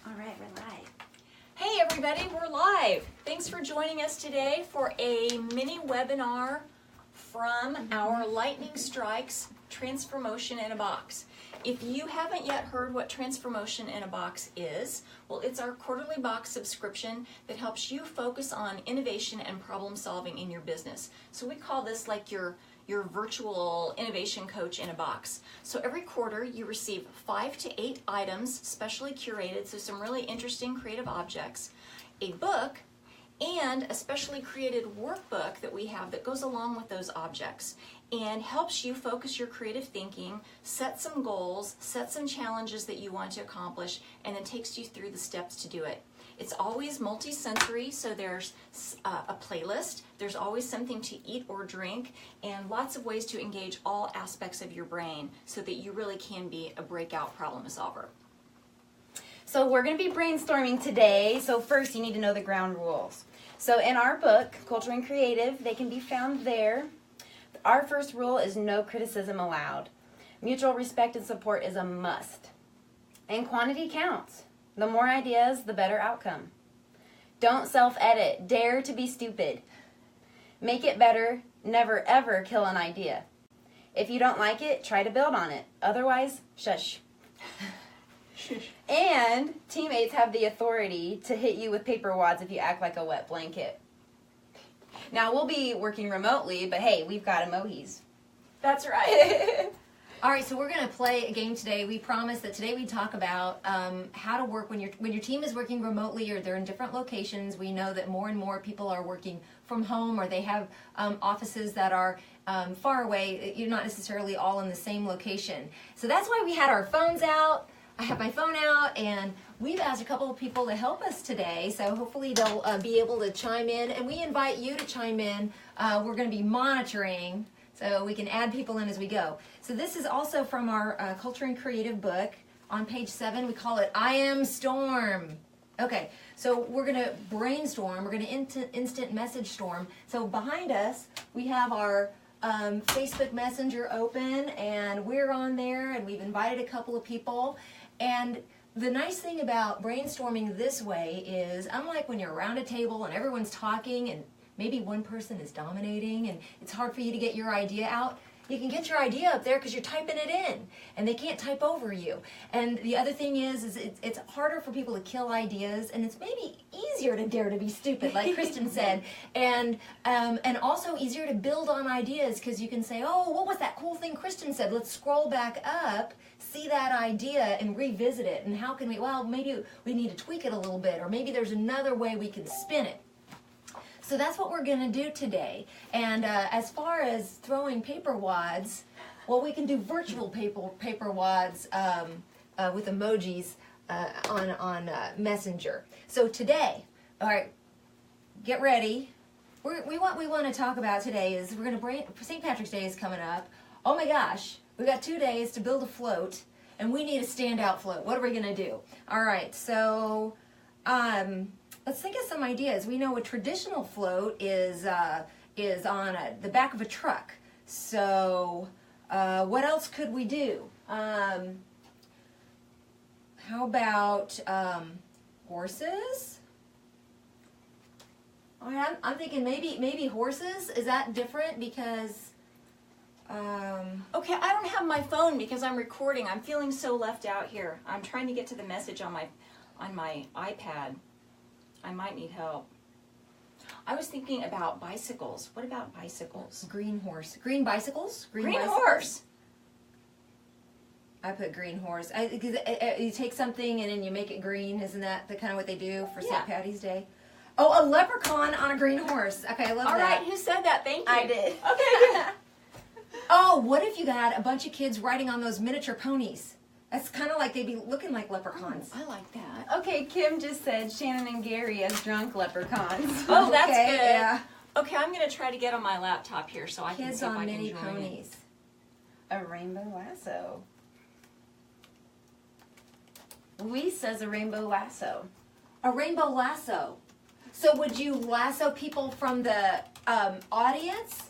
All right, we're live. Hey everybody, we're live. Thanks for joining us today for a mini webinar from our Lightning Strikes Transformotion in a Box. If you haven't yet heard what Transformotion in a Box is, well, it's our quarterly box subscription that helps you focus on innovation and problem solving in your business. So we call this like your virtual innovation coach in a box. So every quarter you receive 5 to 8 items specially curated, so some really interesting creative objects, a book, and a specially created workbook that we have that goes along with those objects and helps you focus your creative thinking, set some goals, set some challenges that you want to accomplish, and then takes you through the steps to do it. It's always multi-sensory, so there's a playlist, there's always something to eat or drink, and lots of ways to engage all aspects of your brain so that you really can be a breakout problem solver. So we're going to be brainstorming today. So first you need to know the ground rules. So in our book, Culture and Creative, they can be found there. Our first rule is no criticism allowed. Mutual respect and support is a must. And quantity counts. The more ideas, the better outcome. Don't self-edit. Dare to be stupid. Make it better. Never ever kill an idea. If you don't like it, try to build on it. Otherwise, shush. And teammates have the authority to hit you with paper wads if you act like a wet blanket. Now, we'll be working remotely, but hey, we've got emojis. That's right. All right, so we're going to play a game today. We promised that today we'd talk about how to work when your team is working remotely or they're in different locations. We know that more and more people are working from home or they have offices that are far away. You're not necessarily all in the same location. So that's why we had our phones out. I have my phone out, and we've asked a couple of people to help us today, so hopefully they'll be able to chime in, and we invite you to chime in. We're going to be monitoring, so we can add people in as we go. So this is also from our Culture and Creative book. On page 7, we call it I Am Storm. Okay, so we're going to brainstorm. We're going to instant message storm. So behind us, we have our Facebook Messenger open, and we're on there, and we've invited a couple of people. And the nice thing about brainstorming this way is, unlike when you're around a table and everyone's talking and maybe one person is dominating and it's hard for you to get your idea out, you can get your idea up there because you're typing it in and they can't type over you. And the other thing is it's harder for people to kill ideas, and it's maybe easier to dare to be stupid, like Kristen said, and also easier to build on ideas because you can say, oh, what was that cool thing Kristen said? Let's scroll back up, see that idea, and revisit it. And how can we, well, maybe we need to tweak it a little bit, or maybe there's another way we can spin it. So that's what we're going to do today. And as far as throwing paper wads, well, we can do virtual paper wads with emojis on Messenger. So today, all right, get ready. What we want to talk about today is we're going to St. Patrick's Day is coming up. Oh my gosh, we got 2 days to build a float, and we need a standout float. What are we going to do? All right, so let's think of some ideas. We know a traditional float is on the back of a truck. So what else could we do? How about horses? All right, I'm thinking maybe horses. Is that different? Because Okay, I don't have my phone because I'm recording. I'm feeling so left out here. I'm trying to get to the message on my iPad. I might need help. I was thinking about bicycles. What about bicycles? green horse, green bicycles, Green horse. I put green horse. Because you take something and then you make it green. Isn't that the kind of what they do for Yeah. St. Patty's Day? Oh, a leprechaun on a green horse. Okay, I love All that. right, who said that? Thank you. I did. Okay. Oh, what if you got a bunch of kids riding on those miniature ponies? That's kind of like they'd be looking like leprechauns. I like that. Okay, Kim just said Shannon and Gary as drunk leprechauns. Oh, that's Okay, good. yeah. Okay, I'm going to try to get on my laptop here so I can Kids see if on I can mini join ponies. A rainbow lasso. Luis says a rainbow lasso. A rainbow lasso. So would you lasso people from the audience?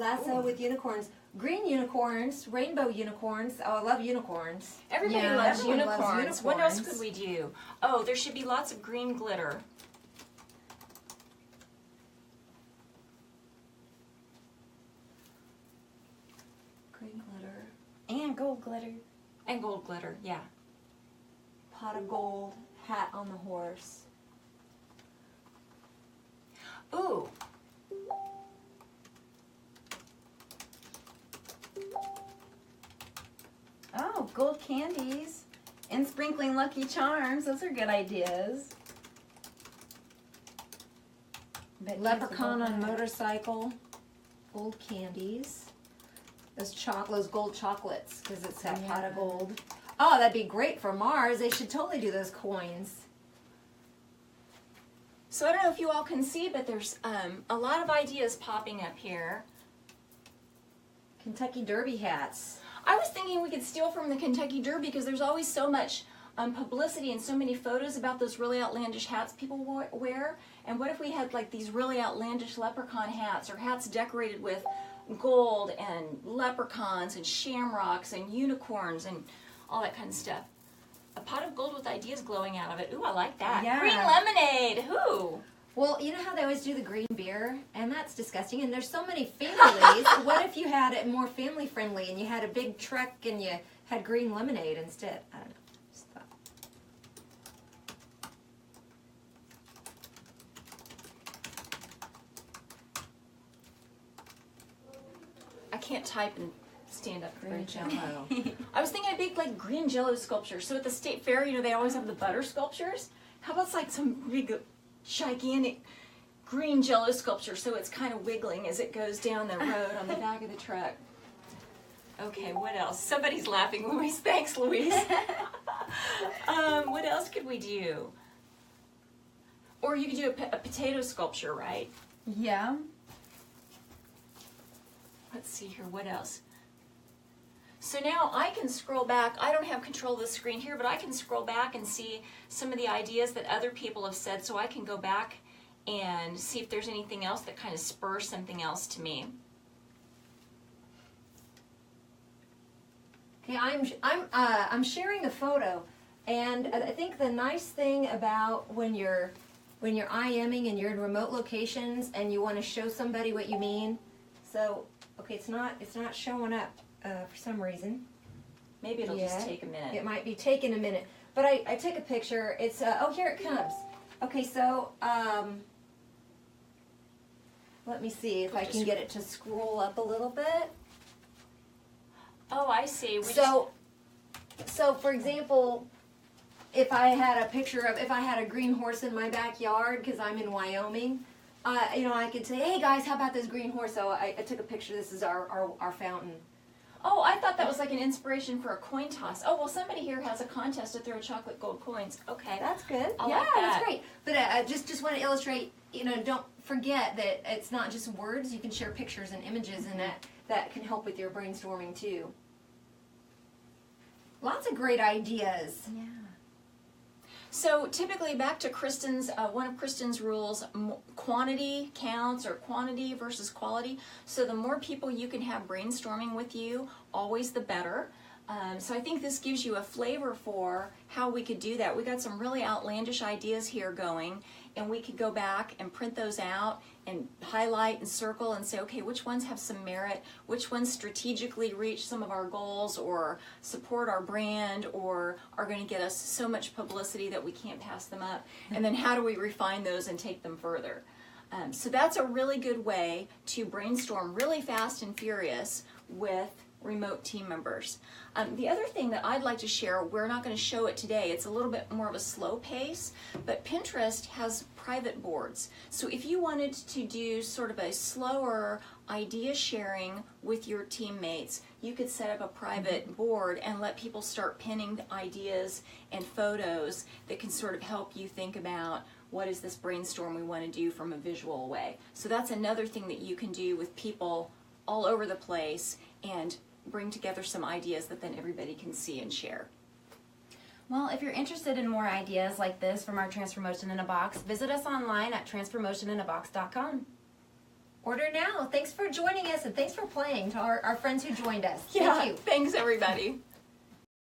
lasso with unicorns. Green unicorns, rainbow unicorns. Oh, I love unicorns. Everybody Yeah, loves everyone loves unicorns. What else unicorns. could we do? Oh, there should be lots of green glitter. Green glitter. And gold glitter. And gold glitter, yeah. Pot of gold. Hat on the horse. Ooh. Oh, gold candies. And sprinkling Lucky Charms. Those are good ideas. Leprechaun on motorcycle. Gold candies. Those gold chocolates, because it's that pot of gold. Oh, that'd be great for Mars. They should totally do those coins. So I don't know if you all can see, but there's a lot of ideas popping up here. Kentucky Derby hats. I was thinking we could steal from the Kentucky Derby because there's always so much publicity and so many photos about those really outlandish hats people wear. And what if we had like these really outlandish leprechaun hats, or hats decorated with gold and leprechauns and shamrocks and unicorns and all that kind of stuff. A pot of gold with ideas glowing out of it. Ooh, I like that. Yeah. Green lemonade. Ooh. Well, you know how they always do the green beer? And that's disgusting. And there's so many families. What if you had it more family friendly and you had a big truck and you had green lemonade instead? I don't know. Just thought. I can't type and stand up Green very gently. jello. I was thinking a big like green jello sculpture. So at the state fair, you know, they always have the butter sculptures. How about like some big, gigantic green jello sculpture so it's kind of wiggling as it goes down the road on the back of the truck. Okay, what else? Somebody's laughing, Louise. Thanks, Louise. What else could we do? Or you could do a potato sculpture, right? Yeah. Let's see here, what else? So now I can scroll back. I don't have control of the screen here, but I can scroll back and see some of the ideas that other people have said, so I can go back and see if there's anything else that kind of spurs something else to me. Okay, I'm sharing a photo, and I think the nice thing about when you're IMing and you're in remote locations and you want to show somebody what you mean. So okay, it's not showing up for some reason. Maybe it'll just take a minute. It might be taking a minute, but I took a picture. It's oh, here it comes. Okay, so let me see if I can get it to scroll up a little bit. Oh, I see. So for example, if I had a green horse in my backyard because I'm in Wyoming, you know, I could say, hey guys, how about this green horse? So I took a picture. This is our fountain. Oh, I thought that was like an inspiration for a coin toss. Oh, well, somebody here has a contest to throw chocolate gold coins. Okay. That's good. I yeah, like that. That's great. But just want to illustrate, you know, don't forget that it's not just words. You can share pictures and images, and that can help with your brainstorming too. Lots of great ideas. Yeah. So typically, back to Kristen's, one of Kristen's rules, quantity counts, or quantity versus quality. So the more people you can have brainstorming with you, always the better. So I think this gives you a flavor for how we could do that. We got some really outlandish ideas here going, and we could go back and print those out and highlight and circle and say, okay, which ones have some merit, which ones strategically reach some of our goals or support our brand or are going to get us so much publicity that we can't pass them up, and then how do we refine those and take them further. So that's a really good way to brainstorm really fast and furious with remote team members. The other thing that I'd like to share, we're not going to show it today, it's a little bit more of a slow pace, but Pinterest has private boards. So if you wanted to do sort of a slower idea sharing with your teammates, you could set up a private board and let people start pinning ideas and photos that can sort of help you think about what is this brainstorm we want to do from a visual way. So that's another thing that you can do with people all over the place and bring together some ideas that then everybody can see and share. Well, if you're interested in more ideas like this from our Transformotion in a Box, visit us online at transformotioninabox.com. Order now. Thanks for joining us and thanks for playing to our friends who joined us. Yeah, Thank you. thanks everybody.